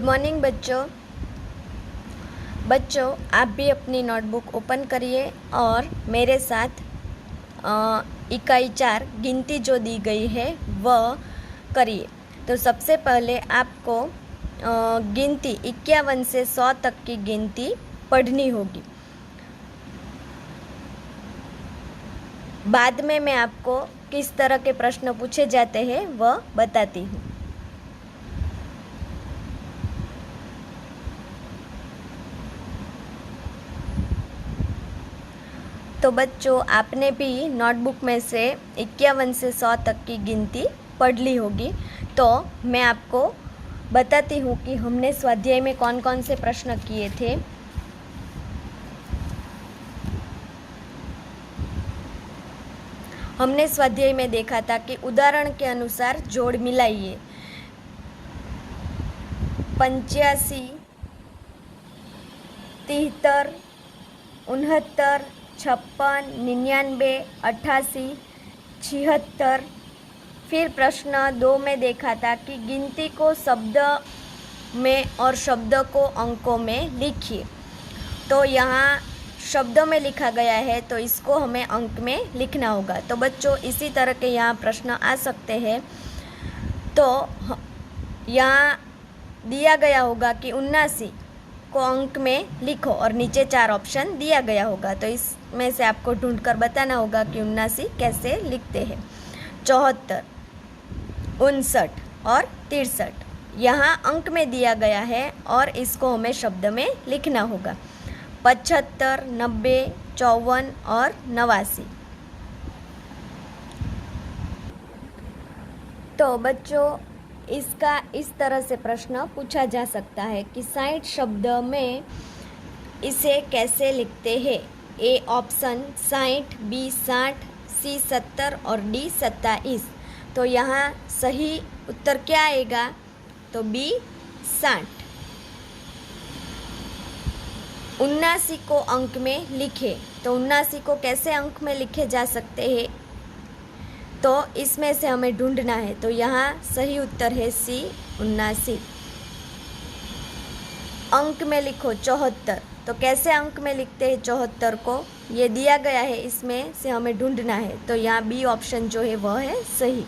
Morning बच्चों आप भी अपनी नोटबुक ओपन करिए और मेरे साथ इकाई 4 गिनती जो दी गई है वह करिए। तो सबसे पहले आपको गिनती 51 से 100 तक की गिनती पढ़नी होगी। बाद में मैं आपको किस तरह के प्रश्न पूछे जाते हैं वह बताती हूँ। तो बच्चों आपने भी नोटबुक में से 51 से 100 तक की गिनती पढ़ ली होगी। तो मैं आपको बताती हूँ कि हमने स्वाध्याय में कौन कौन से प्रश्न किए थे। हमने स्वाध्याय में देखा था कि उदाहरण के अनुसार जोड़ मिलाइए। 85, 73, 69, 56, 99, 88, 76। फिर प्रश्न 2 में देखा था कि गिनती को शब्द में और शब्द को अंकों में लिखिए। तो यहाँ शब्दों में लिखा गया है तो इसको हमें अंक में लिखना होगा। तो बच्चों इसी तरह के यहाँ प्रश्न आ सकते हैं। तो यहाँ दिया गया होगा कि 79 को अंक में लिखो और नीचे 4 ऑप्शन दिया गया होगा। तो इसमें से आपको ढूंढकर बताना होगा कि 79 कैसे लिखते हैं। 74, 59 और 63 यहाँ अंक में दिया गया है और इसको हमें शब्द में लिखना होगा। 75, 90, 54 और 89। तो बच्चों इसका इस तरह से प्रश्न पूछा जा सकता है कि 60 शब्द में इसे कैसे लिखते हैं। ए ऑप्शन 60, बी 60, सी 70 और डी 27। तो यहाँ सही उत्तर क्या आएगा? तो बी 60। 79 को अंक में लिखे। तो 79 को कैसे अंक में लिखे जा सकते हैं? तो इसमें से हमें ढूंढना है। तो यहाँ सही उत्तर है सी 79। अंक में लिखो 74। तो कैसे अंक में लिखते हैं 74 को? ये दिया गया है, इसमें से हमें ढूंढना है। तो यहाँ बी ऑप्शन जो है वह है सही।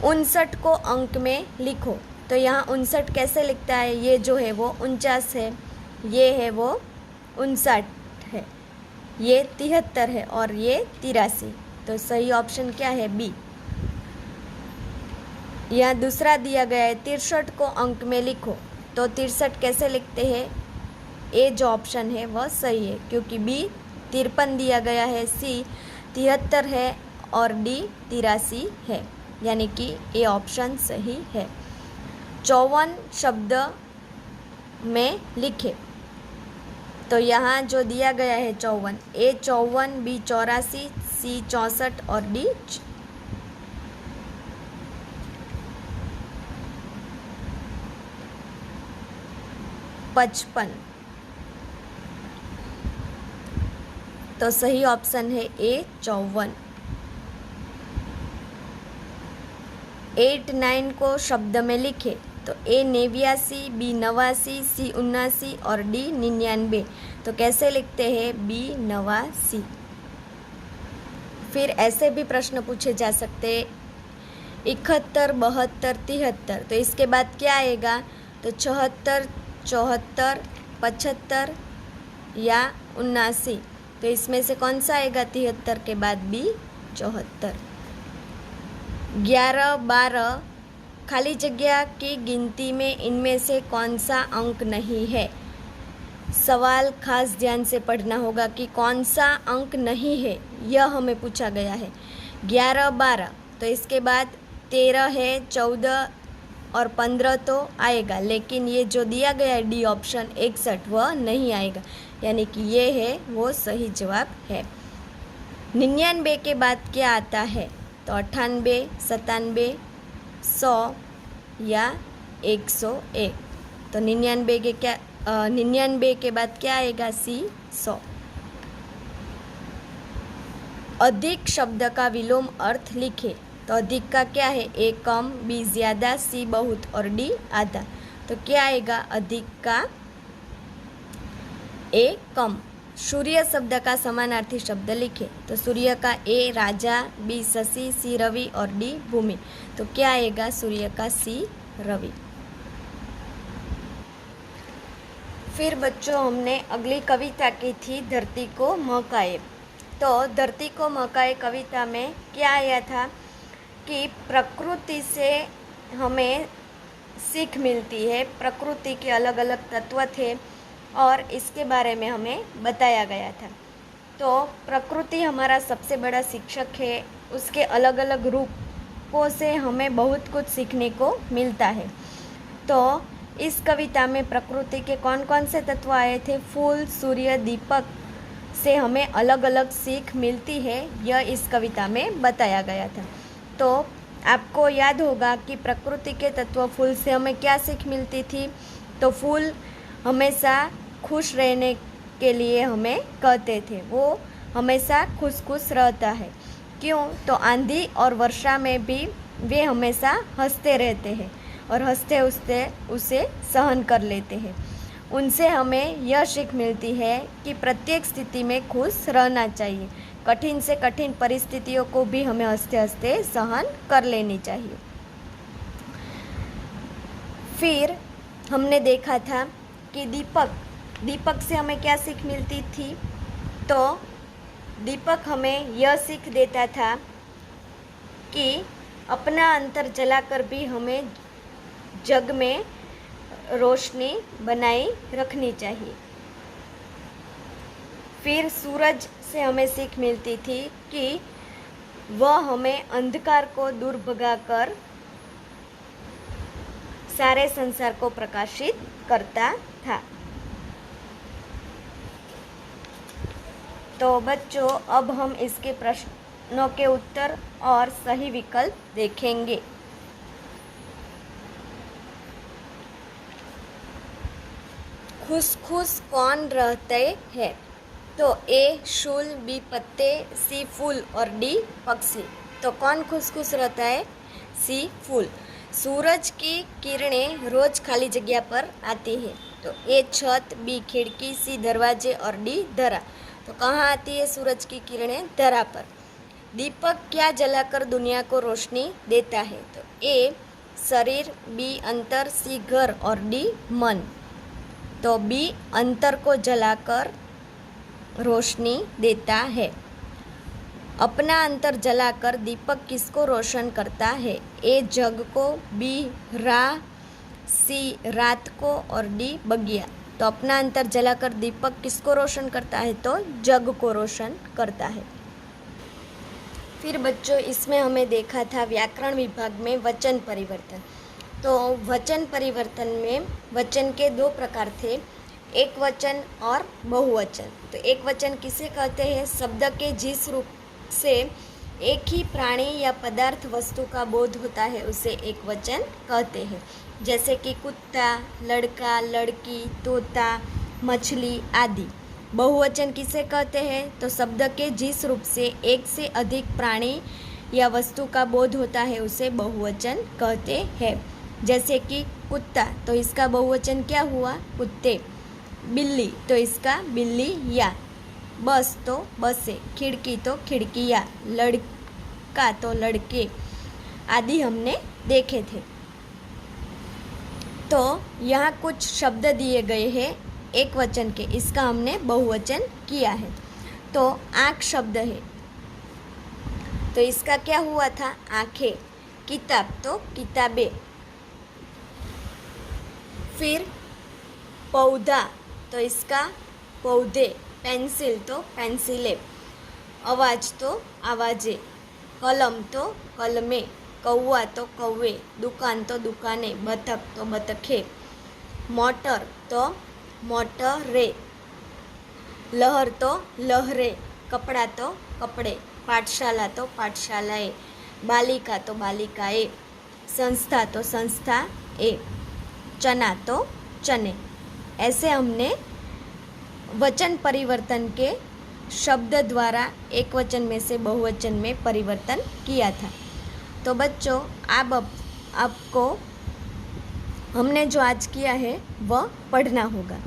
59 को अंक में लिखो। तो यहाँ 59 कैसे लिखता है? ये जो है वो 49 है, ये है वो 59 है, ये 73 है और ये 83। तो सही ऑप्शन क्या है? बी। यहाँ दूसरा दिया गया है 63 को अंक में लिखो। तो 63 कैसे लिखते हैं? ए जो ऑप्शन है वह सही है क्योंकि बी 53 दिया गया है, सी 73 है और डी 83 है, यानी कि ए ऑप्शन सही है। 54 शब्द में लिखे। तो यहाँ जो दिया गया है 54, ए 54, बी 84, सी 64 और डी 55। तो सही ऑप्शन है ए 54। 89 को शब्द में लिखे। तो ए 89, बी 89, सी 79 और डी 99। तो कैसे लिखते हैं? बी 89। फिर ऐसे भी प्रश्न पूछे जा सकते हैं 71, 72, 73। तो इसके बाद क्या आएगा? तो 76, 74, 75 या 79। तो इसमें से कौन सा आएगा? 73 के बाद बी 74। 11, 12 खाली जगह की गिनती में इनमें से कौन सा अंक नहीं है? सवाल खास ध्यान से पढ़ना होगा कि कौन सा अंक नहीं है, यह हमें पूछा गया है। 11, 12 तो इसके बाद 13 है, 14 और 15 तो आएगा, लेकिन ये जो दिया गया है डी ऑप्शन 61 वह नहीं आएगा, यानी कि ये है वो सही जवाब है। 99 के बाद क्या आता है? तो 98, 97, 100 या 101। तो 99 के बाद क्या आएगा? सी 100। अधिक शब्द का विलोम अर्थ लिखे। तो अधिक का क्या है? ए कम, बी ज़्यादा, सी बहुत और डी आधा। तो क्या आएगा? अधिक का ए कम। सूर्य शब्द का समानार्थी शब्द लिखे। तो सूर्य का ए राजा, बी शशि, सी रवि और डी भूमि। तो क्या आएगा? सूर्य का सी रवि। फिर बच्चों हमने अगली कविता की थी धरती को महकाए। तो धरती को महकाए कविता में क्या आया था कि प्रकृति से हमें सीख मिलती है। प्रकृति के अलग अलग तत्व थे और इसके बारे में हमें बताया गया था। तो प्रकृति हमारा सबसे बड़ा शिक्षक है। उसके अलग अलग रूपों से हमें बहुत कुछ सीखने को मिलता है। तो इस कविता में प्रकृति के कौन कौन से तत्व आए थे? फूल, सूर्य, दीपक से हमें अलग अलग सीख मिलती है, यह इस कविता में बताया गया था। तो आपको याद होगा कि प्रकृति के तत्व फूल से हमें क्या सीख मिलती थी? तो फूल हमेशा खुश रहने के लिए हमें कहते थे, वो हमेशा खुश खुश रहता है। क्यों? तो आंधी और वर्षा में भी वे हमेशा हंसते रहते हैं और हंसते हंसते उसे सहन कर लेते हैं। उनसे हमें यह सीख मिलती है कि प्रत्येक स्थिति में खुश रहना चाहिए। कठिन से कठिन परिस्थितियों को भी हमें हंसते हंसते सहन कर लेनी चाहिए। फिर हमने देखा था कि दीपक से हमें क्या सीख मिलती थी? तो दीपक हमें यह सीख देता था कि अपना अंतर जलाकर भी हमें जग में रोशनी बनाई रखनी चाहिए। फिर सूरज से हमें सीख मिलती थी कि वह हमें अंधकार को दूर भगाकर सारे संसार को प्रकाशित करता था। तो बच्चों अब हम इसके प्रश्नों के उत्तर और सही विकल्प देखेंगे। खुश खुश कौन रहते हैं? तो ए शूल, बी पत्ते, सी फूल और डी पक्षी। तो कौन खुश खुश रहता है? सी फूल। सूरज की किरणें रोज खाली जगह पर आती है। तो ए छत, बी खिड़की, सी दरवाजे और डी धरा। तो कहाँ आती है सूरज की किरणें? धरा पर। दीपक क्या जलाकर दुनिया को रोशनी देता है? तो ए शरीर, बी अंतर, सी घर और डी मन। तो बी अंतर को जलाकर रोशनी देता है। अपना अंतर जलाकर दीपक किसको रोशन करता है? ए जग को, बी राह, सी रात को और डी बगिया। तो अपना अंतर जलाकर दीपक किसको रोशन करता है? तो जग को रोशन करता है। फिर बच्चों इसमें हमें देखा था व्याकरण विभाग में वचन परिवर्तन। तो वचन परिवर्तन में वचन के दो प्रकार थे, एक वचन और बहुवचन। तो एक वचन किसे कहते हैं? शब्द के जिस रूप से एक ही प्राणी या पदार्थ वस्तु का बोध होता है उसे एक वचन कहते हैं। जैसे कि कुत्ता, लड़का, लड़की, तोता, मछली आदि। बहुवचन किसे कहते हैं? तो शब्द के जिस रूप से एक से अधिक प्राणी या वस्तु का बोध होता है उसे बहुवचन कहते हैं। जैसे कि कुत्ता, तो इसका बहुवचन क्या हुआ? कुत्ते। बिल्ली, तो इसका बिल्ली या। बस तो बसें, खिड़की तो खिड़कियाँ, लड़का तो लड़के आदि हमने देखे थे। तो यहाँ कुछ शब्द दिए गए हैं एक वचन के, इसका हमने बहुवचन किया है। तो आँख शब्द है, तो इसका क्या हुआ था? आँखें। किताब तो किताबें। फिर पौधा, तो इसका पौधे। पेंसिल तो पेंसिलें। आवाज़ तो आवाज़ें। कलम तो कलमें। कौवा तो कौवे। दुकान तो दुकानें। बतख तो बतखें। मोटर तो मोटरें। लहर तो लहरें। कपड़ा तो कपड़े। पाठशाला तो पाठशालाएँ। बालिका तो बालिकाएँ। संस्था तो संस्थाएँ। चना तो चने। ऐसे हमने वचन परिवर्तन के शब्द द्वारा एक वचन में से बहुवचन में परिवर्तन किया था। तो बच्चों आप आपको हमने जो आज किया है वह पढ़ना होगा।